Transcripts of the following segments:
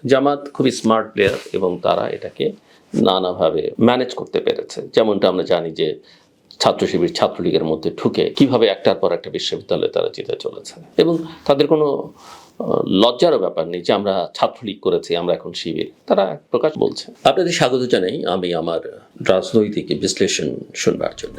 জামাত খুবই smart player এবং তারা এটাকে নানাভাবে ম্যানেজ করতে পেরেছে। যেমনটা আমরা জানি যে ছাত্র শিবির ছাত্রলীগের মধ্যে ঢুকে কিভাবে একটার পর একটা বিশ্ববিদ্যালয়ে তারা জিতে চলেছে এবং তাদের কোনো লজ্জারও ব্যাপার নেই যে আমরা ছাত্রলীগ করেছি, আমরা এখন শিবির, তারা প্রকাশ বলছে। আপনাদের স্বাগত জানাই আমি আমার রাজনৈতিক বিশ্লেষণ শুনবার জন্য।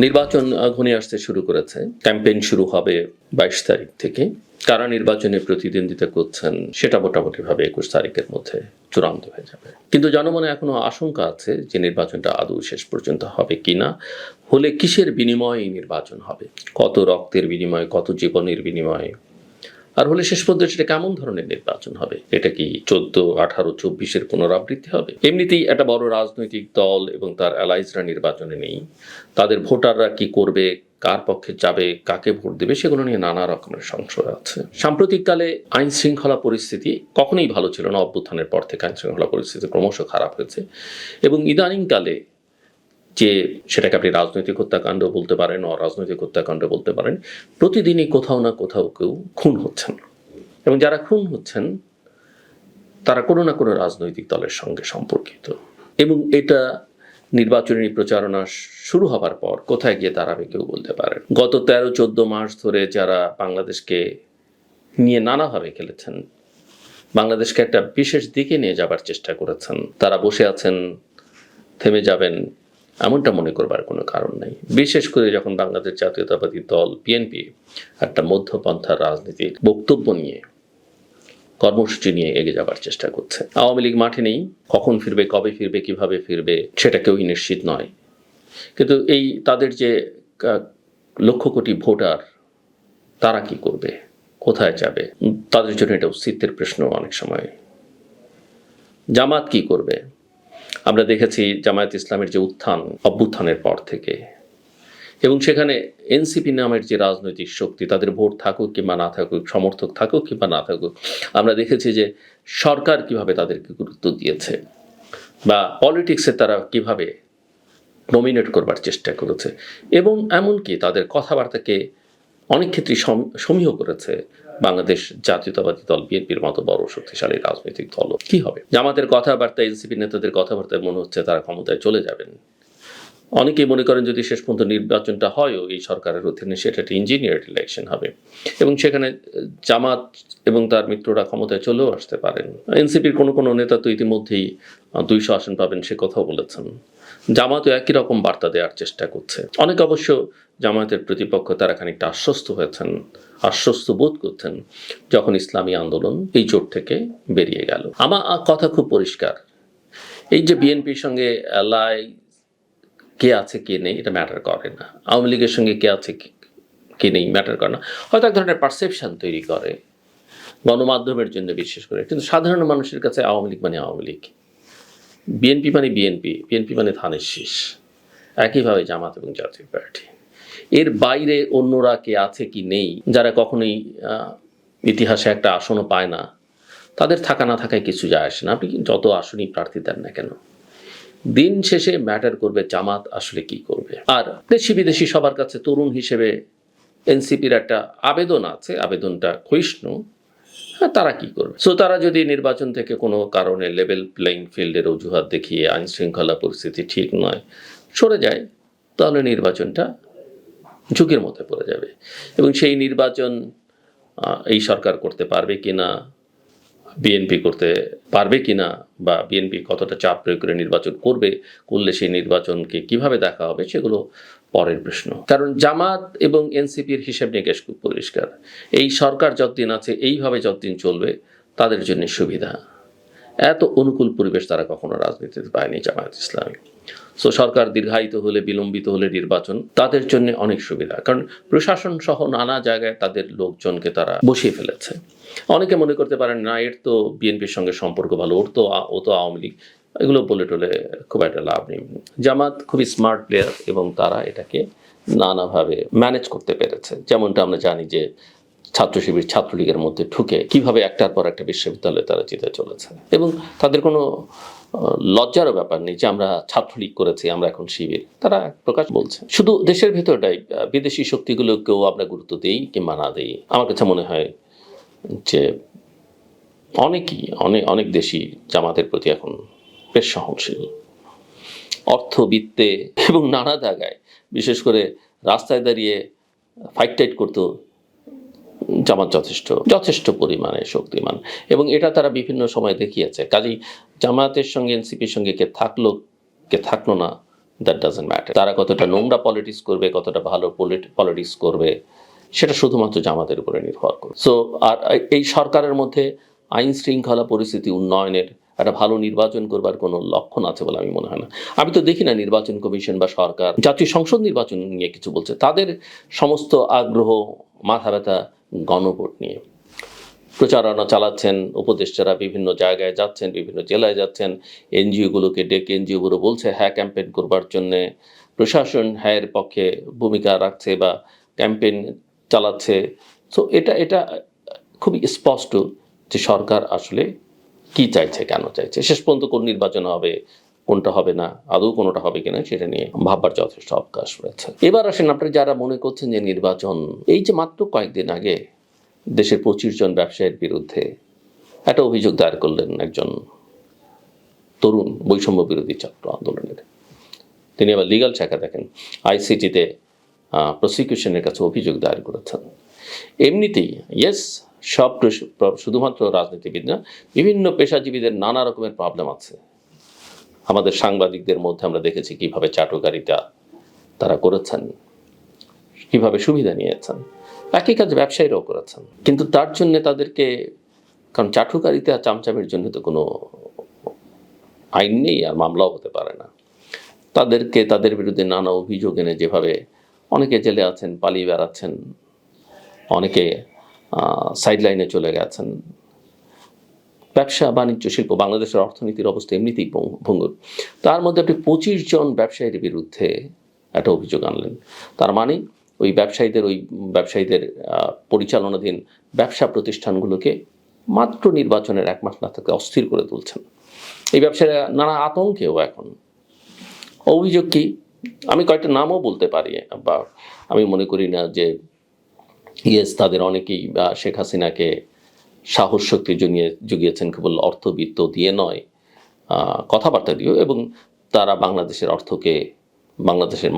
নির্বাচন ঘনিয়ে আসতে শুরু করেছে, ক্যাম্পেইন শুরু হবে 22 তারিখ থেকে। কারা নির্বাচনে প্রতিদ্বন্দ্বিতা করছেন সেটা মোটামুটিভাবে 21 তারিখের মধ্যে চূড়ান্ত হয়ে যাবে। কিন্তু জনমনে এখনো আশঙ্কা আছে যে নির্বাচনটা আদৌ শেষ পর্যন্ত হবে কিনা, হলে কিসের বিনিময়ে এই নির্বাচন হবে, কত রক্তের বিনিময়ে, কত জীবনের বিনিময়ে, আর হলে শেষ পর্যন্ত সেটা কেমন ধরনের নির্বাচন হবে। এটা কি 14, 18, 24-এর পুনরাবৃত্তি হবে? এমনিতেই একটা বড় রাজনৈতিক দল এবং তার অ্যালাইজরা নির্বাচনে নেই, তাদের ভোটাররা কি করবে, কার পক্ষে যাবে, কাকে ভোট দেবে, সেগুলো নিয়ে নানা রকমের সংশয় আছে। সাম্প্রতিককালে আইন শৃঙ্খলা পরিস্থিতি কখনোই ভালো ছিল না। অভ্যুত্থানের পর থেকে আইন শৃঙ্খলা পরিস্থিতি ক্রমশ খারাপ হয়েছে এবং ইদানিংকালে যে সেটাকে আপনি রাজনৈতিক হত্যাকাণ্ড বলতে পারেন, অরাজনৈতিক হত্যাকাণ্ড বলতে পারেন, প্রতিদিনই কোথাও না কোথাও কেউ খুন হচ্ছেন এবং যারা খুন হচ্ছেন তারা কোনো না কোনো রাজনৈতিক দলের সঙ্গে সম্পর্কিত এবং এটা নির্বাচনী প্রচারণা শুরু হবার পর কোথায় গিয়ে দাঁড়াবে কেউ বলতে পারেন। গত 13-14 মাস ধরে যারা বাংলাদেশকে নিয়ে নানাভাবে খেলেছেন, বাংলাদেশকে একটা বিশেষ দিকে নিয়ে যাবার চেষ্টা করেছেন, তারা বসে আছেন, থেমে যাবেন এমনটা মনে করবার কোনো কারণ নেই। বিশেষ করে যখন বাংলাদেশ জাতীয়তাবাদী দল বিএনপি একটা মধ্যপন্থার রাজনীতির বক্তব্য নিয়ে, কর্মসূচি নিয়ে এগিয়ে যাবার চেষ্টা করছে। আওয়ামী লীগ মাঠে নেই, কখন ফিরবে, কবে ফিরবে, কিভাবে ফিরবে সেটা কেউই নিশ্চিত নয়। কিন্তু এই তাদের যে লক্ষ কোটি ভোটার, তারা কি করবে, কোথায় যাবে, তাদের জন্য এটা অস্তিত্বের প্রশ্ন অনেক সময়। জামাত কি করবে? আমরা দেখেছি জামায়াত ইসলামের যে অভ্যুত্থানের পর থেকে, এবং সেখানে এনসিপি নামের যে রাজনৈতিক শক্তি, তাদের ভোট থাকুক কিংবা না থাকুক, সমর্থক থাকুক কিংবা না থাকুক, আমরা দেখেছি যে সরকার কিভাবে তাদেরকে গুরুত্ব দিয়েছে বা পলিটিক্সে তারা কিভাবে নমিনেট করবার চেষ্টা করেছে এবং এমনকি তাদের কথাবার্তাকে অনেক ক্ষেত্রেই সমীহ করেছে বাংলাদেশ জাতীয়তাবাদী দল বিএনপির মতো বড় শক্তিশালী রাজনৈতিক দল। কি হবে? জামাতের কথাবার্তা, এনসিপি নেতাদের কথাবার্তায় মনে হচ্ছে তারা ক্ষমতায় চলে যাবেন। অনেকেই মনে করেন যদি শেষ পর্যন্ত নির্বাচনটা হয়ও এই সরকারের অধীনে, সেটা একটা ইঞ্জিনিয়ার্ড ইলেকশন হবে এবং সেখানে জামাত এবং তার মিত্ররা ক্ষমতায় চলেও আসতে পারেন। এনসিপির কোনো নেতা তো ইতিমধ্যেই 200 আসন পাবেন সে কথাও বলেছেন। জামাতও একই রকম বার্তা দেওয়ার চেষ্টা করছে। অনেকে অবশ্য জামায়াতের প্রতিপক্ষ তারা খানিকটা আশ্বস্ত বোধ করছেন যখন ইসলামী আন্দোলন এই জোট থেকে বেরিয়ে গেল। আমার কথা খুব পরিষ্কার, এই যে বিএনপির সঙ্গে এলাই কে আছে কে নেই এটা ম্যাটার করে না, আওয়ামী লীগের সঙ্গে কে আছে কে নেই ম্যাটার করে না, হয়তো এক ধরনের পারসেপশন তৈরি করে গণমাধ্যমের জন্য বিশেষ করে, কিন্তু সাধারণ মানুষের কাছে আওয়ামী লীগ মানে আওয়ামী লীগ, বিএনপি মানে বিএনপি মানে ধানের শীষ। একইভাবে জামাত এবং জাতীয় পার্টি, এর বাইরে অন্যরা কে আছে কি নেই, যারা কখনোই ইতিহাসে একটা আসনও পায় না, তাদের থাকা না থাকায় কিছু যায় আসে না। আপনি যত আসনই প্রার্থী দেন না কেন, দিন শেষে ম্যাটার করবে জামাত আসলে কি করবে। আর দেশি বিদেশি সবার কাছে তরুণ হিসেবে এনসিপির একটা আবেদন আছে, আবেদনটা ক্ষয়িষ্ণু, তারা কি করবে। সো তারা যদি নির্বাচন থেকে কোনো কারণে লেভেল প্লেইং ফিল্ডের অজুহাত দেখিয়ে আইন শৃঙ্খলা পরিস্থিতি ঠিক নয় সরে যায়, তাহলে নির্বাচনটা ঝুঁকির মধ্যে পড়ে যাবে এবং সেই নির্বাচন এই সরকার করতে পারবে কিনা, বিএনপি করতে পারবে কিনা, বা বিএনপি কতটা চাপ প্রয়োগ করে নির্বাচন করলে সেই নির্বাচনকে কিভাবে দেখা হবে সেগুলো পরের প্রশ্ন। কারণ জামাত এবং এনসিপির হিসেব নিকেশ খুব পরিষ্কার, এই সরকার যতদিন আছে এইভাবে যতদিন চলবে তাদের জন্য সুবিধা। এত অনুকূল পরিবেশ তারা কখনো রাজনীতিতে পায়নি জামায়াত ইসলামী। সো সরকার দীর্ঘায়িত হলে, বিলম্বিত হলে নির্বাচন তাদের জন্য অনেক সুবিধা, কারণ প্রশাসন সহ নানা জায়গায় তাদের লোকজনকে তারা বসিয়ে ফেলেছে। অনেকে মনে করতে পারেন না এর তো বিএনপির সঙ্গে সম্পর্ক ভালো, ও তো আওয়ামী লীগ, এগুলো বলে টলে খুব একটা লাভ নেই। জামাত খুবই স্মার্ট প্লেয়ার এবং তারা এটাকে নানাভাবে ম্যানেজ করতে পেরেছে। যেমনটা আমরা জানি যে ছাত্র শিবির ছাত্রলীগের মধ্যে ঢুকে কিভাবে একটার পর একটা বিশ্ববিদ্যালয়ে তারা জিতে চলেছে এবং তাদের কোনো লজ্জারও ব্যাপার নেই যে আমরা ছাত্রলীগ করেছি, আমরা এখন শিবির, তারা প্রকাশ বলছে। শুধু দেশের ভেতরটাই বিদেশি শক্তিগুলোকেও আমরা গুরুত্ব দিই কিংবা না দিই, আমার কাছে মনে হয় যে অনেক দেশই জামাতের প্রতি এখন বেশ সহনশীল। অর্থবিত্তে এবং নানা জায়গায়, বিশেষ করে রাস্তায় দাঁড়িয়ে ফাইট টাইট করতো জামাত যথেষ্ট পরিমাণে শক্তিমান, এবং এটা তারা বিভিন্ন সময় দেখিয়েছে। কাজেই জামাতের সঙ্গে এনসিপির সঙ্গে কে থাকলো না, দ্যাট ডাজন্ট ম্যাটার। তারা কতটা নোংরা পলিটিক্স করবে, কতটা ভালো পলিটিক্স করবে, সেটা শুধুমাত্র জামাতের উপরে নির্ভর করে। সো আর এই সরকারের মধ্যে আইন শৃঙ্খলা পরিস্থিতি উন্নয়নের একটা ভালো নির্বাচন করবার কোনো লক্ষণ আছে বলে আমি মনে হয় না। আমি তো দেখি না নির্বাচন কমিশন বা সরকার জাতীয় সংসদ নির্বাচন নিয়ে কিছু বলছে। তাদের সমস্ত আগ্রহ, মাথা ব্যথা গণভোট নিয়ে। প্রচারণা চালাচ্ছেন, উপদেষ্টারা বিভিন্ন জায়গায় যাচ্ছেন, বিভিন্ন জেলায় যাচ্ছেন, এনজিওগুলোকে ডেকে এনজিওগুলো বলছে হ্যাঁ ক্যাম্পেইন করবার জন্যে, প্রশাসন হ্যাঁ এর পক্ষে ভূমিকা রাখছে বা ক্যাম্পেইন চালাচ্ছে। সো এটা খুবই স্পষ্ট যে সরকার আসলে কি চাইছে, কেন চাইছে। শেষ পর্যন্ত কোন নির্বাচন হবে, কোনটা হবে না, আদৌ কোনোটা হবে কিনা সেটা নিয়ে ভাববার যথেষ্ট অবকাশ রয়েছে। এবার আসেন, আপনি যারা মনে করছেন যে নির্বাচন, এই যে মাত্র কয়েকদিন আগে দেশের 25 জন ব্যবসায়ীর বিরুদ্ধে একটা অভিযোগ দায়ের করলেন একজন তরুণ বৈষম্য বিরোধী ছাত্র আন্দোলনের। তিনি আবার লিগাল শাখা দেখেন, আইসিটিতে প্রসিকিউশনের কাছে অভিযোগ দায়ের করেছেন। এমনিতেই ইয়েস, শুধুমাত্র রাজনীতিবিদ না, বিভিন্ন পেশাজীবীদের নানা রকমের প্রবলেম আছে। আমাদের সাংবাদিকদের মধ্যে আমরা দেখেছি কিভাবে চাটুকারিতা তারা করেছেন, কিভাবে সুবিধা নিয়েছেন, একই কাজ ব্যবসায়ীরাও করেছেন। কিন্তু তার জন্য তাদেরকে, কারণ চাটুকারিতা চামচামের জন্য তো কোনো আইন নেই আর মামলাও হতে পারে না, তাদের বিরুদ্ধে নানা অভিযোগ এনে যেভাবে অনেকে জেলে আছেন, পালিয়ে বেড়াচ্ছেন, অনেকে সাইডলাইনে চলে গেছেন। ব্যবসা বাণিজ্য শিল্প, বাংলাদেশের অর্থনীতির অবস্থা এমনিতেই ভঙ্গুর, তার মধ্যে আপনি 25 জন ব্যবসায়ীর বিরুদ্ধে একটা অভিযোগ আনলেন। তার মানে ওই ব্যবসায়ীদের পরিচালনাধীন ব্যবসা প্রতিষ্ঠানগুলোকে মাত্র নির্বাচনের 1 মাস না থাকতে অস্থির করে তুলছেন। এই ব্যবসায়ীরা নানা আতঙ্কেও এখন। অভিযোগ কি, আমি কয়েকটা নামও বলতে পারি, বা আমি মনে করি না যে ইয়েস তাদের অনেকেই শেখ হাসিনাকে সাহস শক্তি জুগিয়েছেন কেবল অর্থবিত্ত দিয়ে নয়, কথাবার্তা দিয়েও, এবং তারা বাংলাদেশের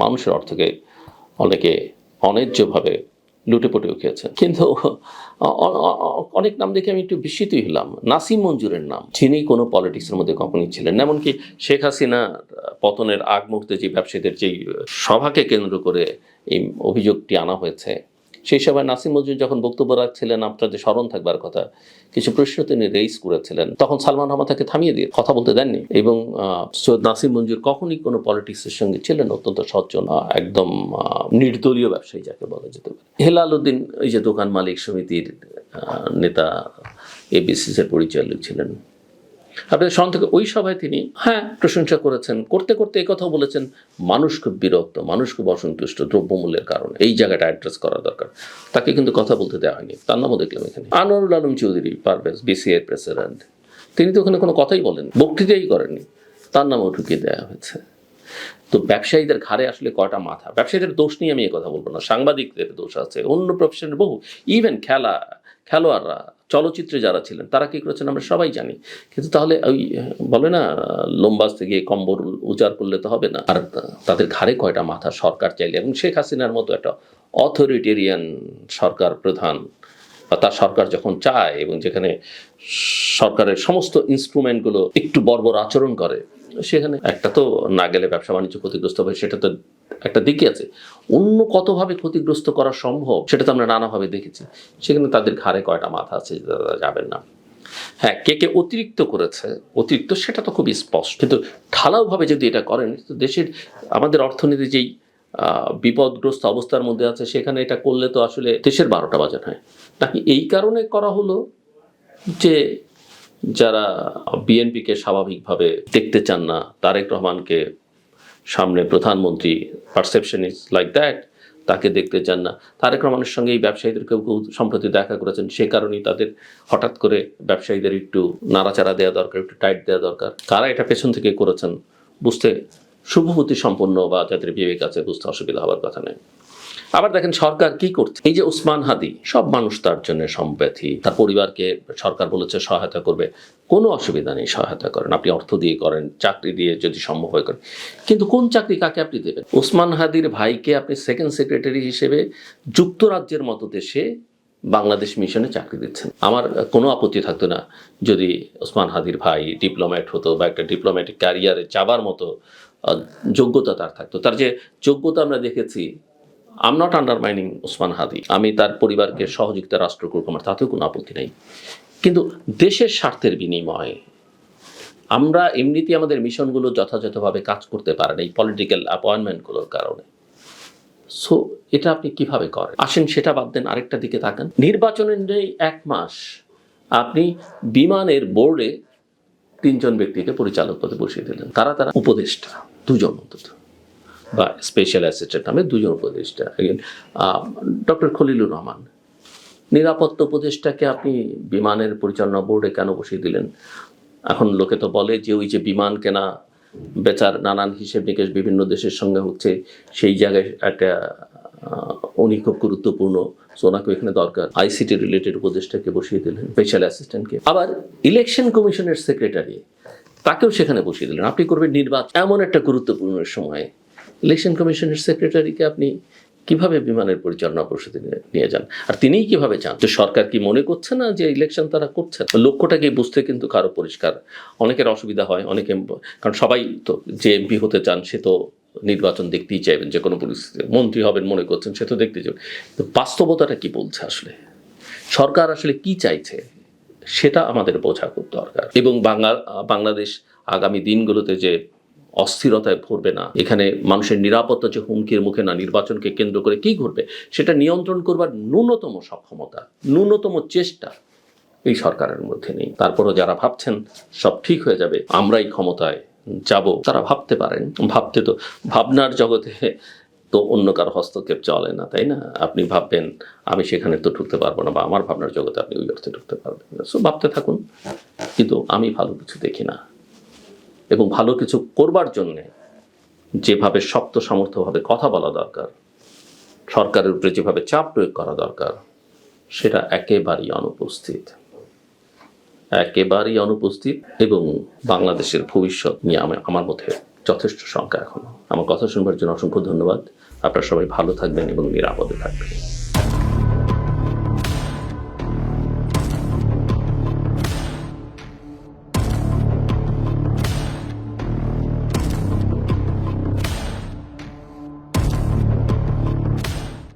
মানুষের অর্থকে অনেকে অন্যায্যভাবে লুটেপুটেও খেয়েছেন। কিন্তু অনেক নাম দেখে আমি একটু বিস্মিতই হলাম। নাসিম মঞ্জুরের নাম, যিনি কোনো পলিটিক্সের মধ্যে কখনই ছিলেন না, এমনকি শেখ হাসিনা পতনের আগ মুহূর্তে যে ব্যবসায়ীদের যেই সভাকে কেন্দ্র করে এই অভিযোগটি আনা হয়েছে, সেই সময় নাসিম মঞ্জুর যখন বক্তব্য রাখছিলেন, আপনাদের স্মরণ থাকবার কথা, কিছু প্রশ্ন তিনি রেইজ করেছিলেন, তখন সালমান রহমান তাকে থামিয়ে দিয়ে কথা বলতে দেননি। এবং সৈয়দ নাসিম মঞ্জুর কখনই কোনো পলিটিক্সের সঙ্গে ছিলেন, অত্যন্ত সজ্জন, একদম নির্দলীয় ব্যবসায়ী যাকে বলা যেতে পারে। হেলাল উদ্দিন, এই যে দোকান মালিক সমিতির নেতা, এবিসিসির পরিচালক ছিলেন, আপনাদের স্মরণ থেকে ওই সভায় তিনি প্রশংসা করেছেন, করতে করতে এই কথাও বলেছেন মানুষ খুব বিরক্ত, মানুষ খুব অসন্তুষ্ট দ্রব্যমূল্যের কারণে, এই জায়গাটা অ্যাড্রেস করা দরকার। তাকে কিন্তু কথা বলতে দেওয়া হয়নি। তার নামও দেখলাম এখানে। আনোয়ারুল আলম চৌধুরী পারভেজ, বিসিআই প্রেসিডেন্ট, তিনি তো ওখানে কোনো কথাই বলেন, বক্তৃতাই করেননি, তার নামও ঢুকিয়ে দেওয়া হয়েছে। তো ব্যবসায়ীদের ঘাড়ে আসলে কয়টা মাথা? ব্যবসায়ীদের দোষ নিয়ে আমি কথা বলবো না, সাংবাদিকদের দোষ আছে, অন্য প্রফেশনের বহু, ইভেন খেলোয়াড়রা, চলচ্চিত্রে যারা ছিলেন তারা কী করেছেন আমরা সবাই জানি। কিন্তু তাহলে ওই বলে না, লোমবাজতে গিয়ে কম্বল উজাড় করলে তো হবে না। আর তাদের ঘাড়ে কয়টা মাথা সরকার চাইলে, এবং শেখ হাসিনার মতো একটা অথরিটেরিয়ান সরকার প্রধান বা তার সরকার যখন চায়, এবং যেখানে সরকারের সমস্ত ইনস্ট্রুমেন্টগুলো একটু বর্বর আচরণ করে, সেখানে একটা তো না গেলে ব্যবসা বাণিজ্য ক্ষতিগ্রস্ত হবে, সেটা তো একটা দিকে আছে। অন্য কতভাবে ক্ষতিগ্রস্ত করা সম্ভব সেটা তো আমরা নানাভাবে দেখেছি। সেখানে তাদের ঘাড়ে কয়টা মাথা আছে, তারা যাবেন না। হ্যাঁ, কে অতিরিক্ত করেছে, অতিরিক্ত সেটা তো খুবই স্পষ্ট। কিন্তু ঢালাওভাবে যদি এটা করেন, তো দেশের, আমাদের অর্থনীতি যেই বিপদগ্রস্ত অবস্থার মধ্যে আছে, সেখানে এটা করলে তো আসলে দেশের 12টা বাজার হয় নাকি। এই কারণে করা হলো যে যারা বিএনপিকে স্বাভাবিকভাবে দেখতে চান না, তারেক রহমানকে সামনে প্রধানমন্ত্রী, পারসেপশন ইজ লাইক দ্যাট, তাকে দেখতে চান না। তারেক রহমানের সঙ্গে এই ব্যবসায়ীদের কেউ কেউ সম্প্রতি দেখা করেছেন, সে কারণেই তাদের হঠাৎ করে ব্যবসায়ীদের একটু নাড়াচাড়া দেওয়া দরকার, একটু টাইট দেওয়া দরকার। কারা এটা পেছন থেকে করেছেন বুঝতে শুভবুদ্ধি সম্পন্ন বা যাদের বিবেক আছে বুঝতে অসুবিধা হওয়ার কথা নেই। আবার দেখেন সরকার কি করছে, এই যে ওসমান হাদি, সব মানুষ তার জন্য সম্প্রতি, তার পরিবারকে সরকার বলেছে সহায়তা করবে, কোনো অসুবিধা নেই, সহায়তা করেন, আপনি অর্থ দিয়ে করেন, চাকরি দিয়ে যদি সম্ভব হয় করেন, কিন্তু কোন চাকরি কাকে আপনি দেবেন? ওসমান হাদির ভাইকে আপনি সেকেন্ড সেক্রেটারি হিসেবে যুক্তরাজ্যের মতো দেশে বাংলাদেশ মিশনে চাকরি দিচ্ছেন। আমার কোনো আপত্তি থাকতো না যদি ওসমান হাদির ভাই ডিপ্লোম্যাট হতো বা একটা ডিপ্লোম্যাটিক ক্যারিয়ারে যাবার মতো যোগ্যতা তার থাকতো। তার যে যোগ্যতা আমরা দেখেছি, I am not undermining Osman Hadi, আমি তার পরিবারকে সহযোগিতা রাষ্ট্র করবো, আমার তাতেও কোনো আপত্তি নেই, কিন্তু দেশের স্বার্থের বিনিময়ে আমরা এমনিতেই আমাদের মিশনগুলো যথাযথভাবে কাজ করতে পারেন এই পলিটিক্যাল অ্যাপয়েন্টমেন্টগুলোর কারণে। সো এটা আপনি কিভাবে করেন? আসেন সেটা বাদ দেন, আরেকটা দিকে তাকান। নির্বাচনের নেই 1 মাস আপনি বিমানের বোর্ডে 3 জন ব্যক্তিকে পরিচালক পদে বসিয়ে দিলেন। তারা উপদেষ্টা 2 জন অন্তত, বা স্পেশাল অ্যাসিস্ট্যান্ট নামে 2 জন উপদেষ্টা। ডক্টর খলিলুর রহমান, নিরাপত্তা উপদেষ্টাকে আপনি বিমানের পরিচালনা বোর্ডে কেন বসিয়ে দিলেন? এখন লোকে তো বলে যে ওই যে বিমান কেনা বেচার নানান হিসেব নিকেশ বিভিন্ন দেশের সঙ্গে হচ্ছে, সেই জায়গায় একটা উনি খুব গুরুত্বপূর্ণ, ওনাকে এখানে দরকার। আইসিটি রিলেটেড উপদেষ্টাকে বসিয়ে দিলেন, স্পেশাল অ্যাসিস্ট্যান্টকে। আবার ইলেকশন কমিশনের সেক্রেটারি, তাকেও সেখানে বসিয়ে দিলেন। আপনি করবেন নির্বাচন, এমন একটা গুরুত্বপূর্ণ সময়ে ইলেকশন কমিশনের সেক্রেটারিকে আপনি কিভাবে বিমানের পরিচালনা পরিষদে নিয়ে যান? আর তিনিই কিভাবে চান? তো সরকার কি মনে করছে না যে ইলেকশন তারা করছে? লক্ষ্যটাকে বুঝতে কিন্তু কারো পরিষ্কার, অনেকের অসুবিধা হয়, অনেকে, কারণ সবাই তো যে এমপি হতে চান সে তো নির্বাচন দেখতেই চাইবেন, যে কোনো পরিস্থিতি, মন্ত্রী হবেন মনে করছেন সে তো দেখতেই চাইবেন। তো বাস্তবতাটা কি বলছে আসলে, সরকার আসলে কি চাইছে সেটা আমাদের বোঝা খুব দরকার। এবং বাংলাদেশ আগামী দিনগুলোতে যে অস্থিরতায় ভরবে না, এখানে মানুষের নিরাপত্তা যে হুমকির মুখে না, নির্বাচনকে কেন্দ্র করে কি ঘটবে সেটা নিয়ন্ত্রণ করবার ন্যূনতম সক্ষমতা, ন্যূনতম চেষ্টা এই সরকারের মধ্যে নেই। তারপরও যারা ভাবছেন সব ঠিক হয়ে যাবে, আমরাই ক্ষমতায় যাব, তারা ভাবতে পারেন। ভাবতে তো, ভাবনার জগতে তো অন্য কারো হস্তক্ষেপ চলে না, তাই না? আপনি ভাববেন আমি সেখানে তো ঢুকতে পারবো না, বা আমার ভাবনার জগতে আপনি ওই অর্থে ঢুকতে পারবেন না। সো ভাবতে থাকুন, কিন্তু আমি ভালো কিছু দেখি না। এবং ভালো কিছু করবার জন্যে যেভাবে শক্ত সামর্থ্যভাবে কথা বলা দরকার, সরকারের উপরে যেভাবে চাপ প্রয়োগ করা দরকার, সেটা একেবারেই অনুপস্থিত, একেবারেই অনুপস্থিত। এবং বাংলাদেশের ভবিষ্যৎ নিয়ে আমার মধ্যে যথেষ্ট শঙ্কা এখনো। আমার কথা শুনবার জন্য অসংখ্য ধন্যবাদ। আপনারা সবাই ভালো থাকবেন এবং নিরাপদে থাকবেন।